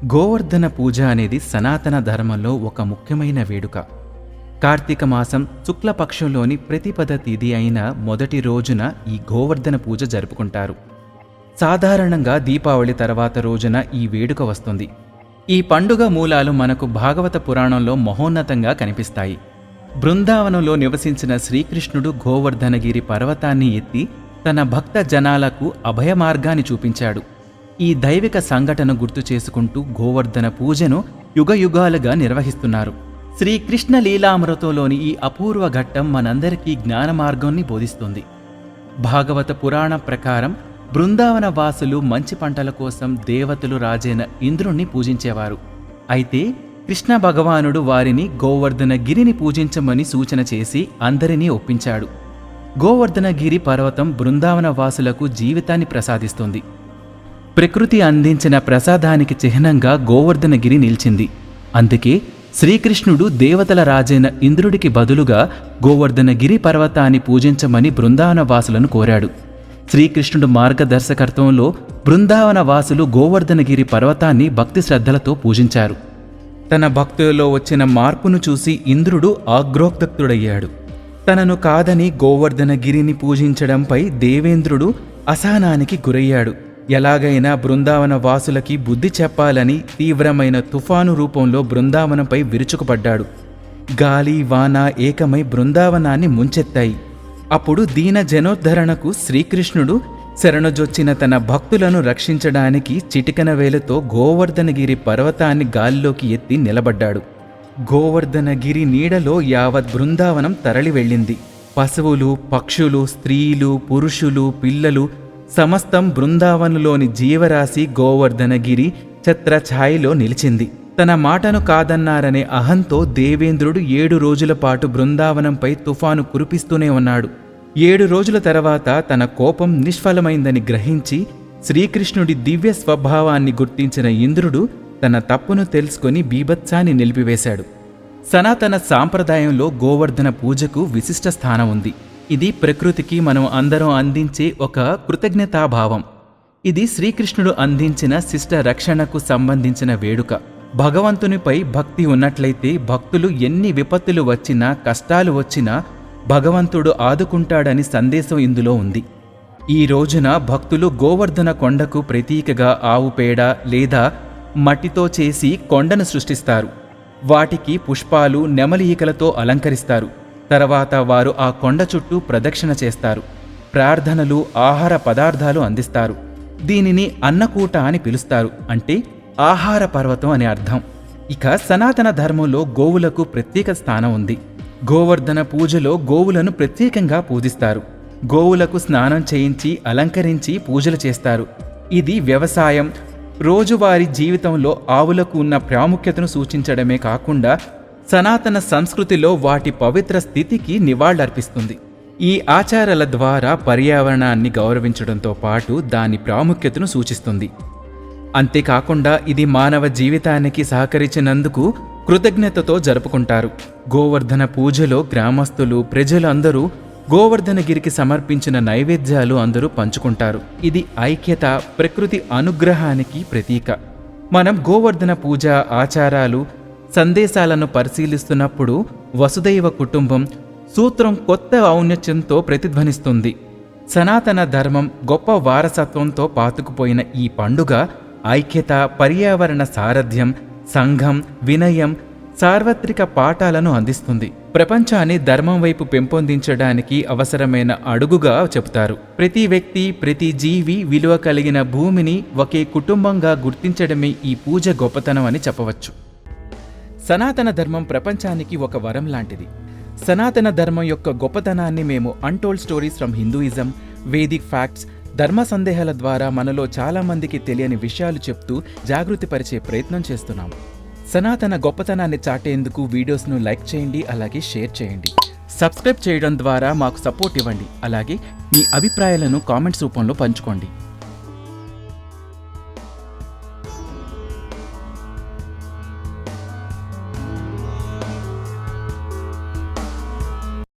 గోవర్ధన పూజ అనేది సనాతన ధర్మంలో ఒక ముఖ్యమైన వేడుక. కార్తీక మాసం శుక్లపక్షంలోని ప్రతిపద తిథి అయిన మొదటి రోజున ఈ గోవర్ధన పూజ జరుపుకుంటారు. సాధారణంగా దీపావళి తర్వాత రోజున ఈ వేడుక వస్తుంది. ఈ పండుగ మూలాలు మనకు భాగవత పురాణంలో మహోన్నతంగా కనిపిస్తాయి. బృందావనంలో నివసించిన శ్రీకృష్ణుడు గోవర్ధనగిరి పర్వతాన్ని ఎత్తి తన భక్త జనాలకు అభయ మార్గాన్ని చూపించాడు. ఈ దైవిక సంఘటన గుర్తు చేసుకుంటూ గోవర్ధన పూజను యుగయుగాలుగా నిర్వహిస్తున్నారు. శ్రీకృష్ణ లీలామృతంలోని ఈ అపూర్వ ఘట్టం మనందరికీ జ్ఞాన మార్గాన్ని బోధిస్తుంది. భాగవత పురాణ ప్రకారం బృందావన వాసులు మంచి పంటల కోసం దేవతలు రాజైన ఇంద్రుణ్ణి పూజించేవారు. అయితే కృష్ణ భగవానుడు వారిని గోవర్ధనగిరిని పూజించమని సూచన చేసి అందరినీ ఒప్పించాడు. గోవర్ధనగిరి పర్వతం బృందావన వాసులకు జీవితాన్ని ప్రసాదిస్తుంది. ప్రకృతి అందించిన ప్రసాదానికి చిహ్నంగా గోవర్ధనగిరి నిలిచింది. అందుకే శ్రీకృష్ణుడు దేవతల రాజైన ఇంద్రుడికి బదులుగా గోవర్ధనగిరి పర్వతాన్ని పూజించమని బృందావన వాసులను కోరాడు. శ్రీకృష్ణుడు మార్గదర్శకత్వంలో బృందావన వాసులు గోవర్ధనగిరి పర్వతాన్ని భక్తి శ్రద్ధలతో పూజించారు. తన భక్తులలో వచ్చిన మార్పును చూసి ఇంద్రుడు ఆగ్రోక్తుడయ్యాడు. తనను కాదని గోవర్ధనగిరిని పూజించడంపై దేవేంద్రుడు అసహనానికి గురయ్యాడు. ఎలాగైనా బృందావన వాసులకి బుద్ధి చెప్పాలని తీవ్రమైన తుఫాను రూపంలో బృందావనంపై విరుచుకుపడ్డాడు. గాలి వాన ఏకమై బృందావనాన్ని ముంచెత్తాయి. అప్పుడు దీన జనోద్ధరణకు శ్రీకృష్ణుడు శరణుజొచ్చిన తన భక్తులను రక్షించడానికి చిటికన వేలుతో గోవర్ధనగిరి పర్వతాన్ని గాలిలోకి ఎత్తి నిలబడ్డాడు. గోవర్ధనగిరి నీడలో యావత్ బృందావనం తరలి వెళ్ళింది. పశువులు, పక్షులు, స్త్రీలు, పురుషులు, పిల్లలు సమస్తం బృందావనంలోని జీవరాశి గోవర్ధనగిరి ఛత్రఛాయలో నిలిచింది. తన మాటను కాదన్నారనే అహంతో దేవేంద్రుడు 7 రోజుల పాటు బృందావనంపై తుఫాను కురిపిస్తూనే ఉన్నాడు. 7 రోజుల తర్వాత తన కోపం నిష్ఫలమైందని గ్రహించి శ్రీకృష్ణుడి దివ్య స్వభావాన్ని గుర్తించిన ఇంద్రుడు తన తప్పును తెలుసుకొని బీభత్సాన్ని నిలిపివేశాడు. సనాతన సాంప్రదాయంలో గోవర్ధన పూజకు విశిష్ట స్థానం ఉంది. ఇది ప్రకృతికి మనం అందరం అందించే ఒక కృతజ్ఞతాభావం. ఇది శ్రీకృష్ణుడు అందించిన శిష్ట రక్షణకు సంబంధించిన వేడుక. భగవంతునిపై భక్తి ఉన్నట్లయితే భక్తులు ఎన్ని విపత్తులు వచ్చినా, కష్టాలు వచ్చినా భగవంతుడు ఆదుకుంటాడని సందేశం ఇందులో ఉంది. ఈ రోజున భక్తులు గోవర్ధన కొండకు ప్రతీకగా ఆవు పేడ లేదా మట్టితో చేసి కొండను సృష్టిస్తారు. వాటికి పుష్పాలు, నెమలి ఈకలతో అలంకరిస్తారు. తర్వాత వారు ఆ కొండ చుట్టూ ప్రదక్షిణ చేస్తారు. ప్రార్థనలు, ఆహార పదార్థాలు అందిస్తారు. దీనిని అన్నకూట అని పిలుస్తారు. అంటే ఆహార పర్వతం అని అర్థం. ఇక సనాతన ధర్మంలో గోవులకు ప్రత్యేక స్థానం ఉంది. గోవర్ధన పూజలో గోవులను ప్రత్యేకంగా పూజిస్తారు. గోవులకు స్నానం చేయించి అలంకరించి పూజలు చేస్తారు. ఇది వ్యవసాయం, రోజువారీ జీవితంలో ఆవులకు ఉన్న ప్రాముఖ్యతను సూచించడమే కాకుండా సనాతన సంస్కృతిలో వాటి పవిత్ర స్థితికి నివాళులర్పిస్తుంది. ఈ ఆచారాల ద్వారా పర్యావరణాన్ని గౌరవించడంతో పాటు దాని ప్రాముఖ్యతను సూచిస్తుంది. అంతేకాకుండా ఇది మానవ జీవితానికి సహకరించినందుకు కృతజ్ఞతతో జరుపుకుంటారు. గోవర్ధన పూజలో గ్రామస్తులు, ప్రజలు అందరూ గోవర్ధనగిరికి సమర్పించిన నైవేద్యాలు అందరూ పంచుకుంటారు. ఇది ఐక్యత, ప్రకృతి అనుగ్రహానికి ప్రతీక. మనం గోవర్ధన పూజ ఆచారాలు, సందేశాలను పరిశీలిస్తున్నప్పుడు వసుదైవ కుటుంబం సూత్రం కొత్త ఔన్నత్యంతో ప్రతిధ్వనిస్తుంది. సనాతన ధర్మం గొప్ప వారసత్వంతో పాతుకుపోయిన ఈ పండుగ ఐక్యత, పర్యావరణ సారథ్యం, సంఘం, వినయం, సార్వత్రిక పాఠాలను అందిస్తుంది. ప్రపంచాన్ని ధర్మం వైపు పెంపొందించడానికి అవసరమైన అడుగుగా చెబుతారు. ప్రతి వ్యక్తి, ప్రతి జీవి విలువ కలిగిన భూమిని ఒకే కుటుంబంగా గుర్తించడమే ఈ పూజ గొప్పతనం అని చెప్పవచ్చు. సనాతన ధర్మం ప్రపంచానికి ఒక వరం లాంటిది. సనాతన ధర్మం యొక్క గొప్పతనాన్ని మేము untold stories from Hinduism, Vedic facts, ధర్మ సందేహాల ద్వారా మనలో చాలామందికి తెలియని విషయాలు చెప్తూ జాగృతిపరిచే ప్రయత్నం చేస్తున్నాము. సనాతన గొప్పతనాన్ని చాటేందుకు వీడియోస్ను లైక్ చేయండి, అలాగే షేర్ చేయండి. సబ్స్క్రైబ్ చేయడం ద్వారా మాకు సపోర్ట్ ఇవ్వండి. అలాగే మీ అభిప్రాయాలను కామెంట్స్ రూపంలో పంచుకోండి.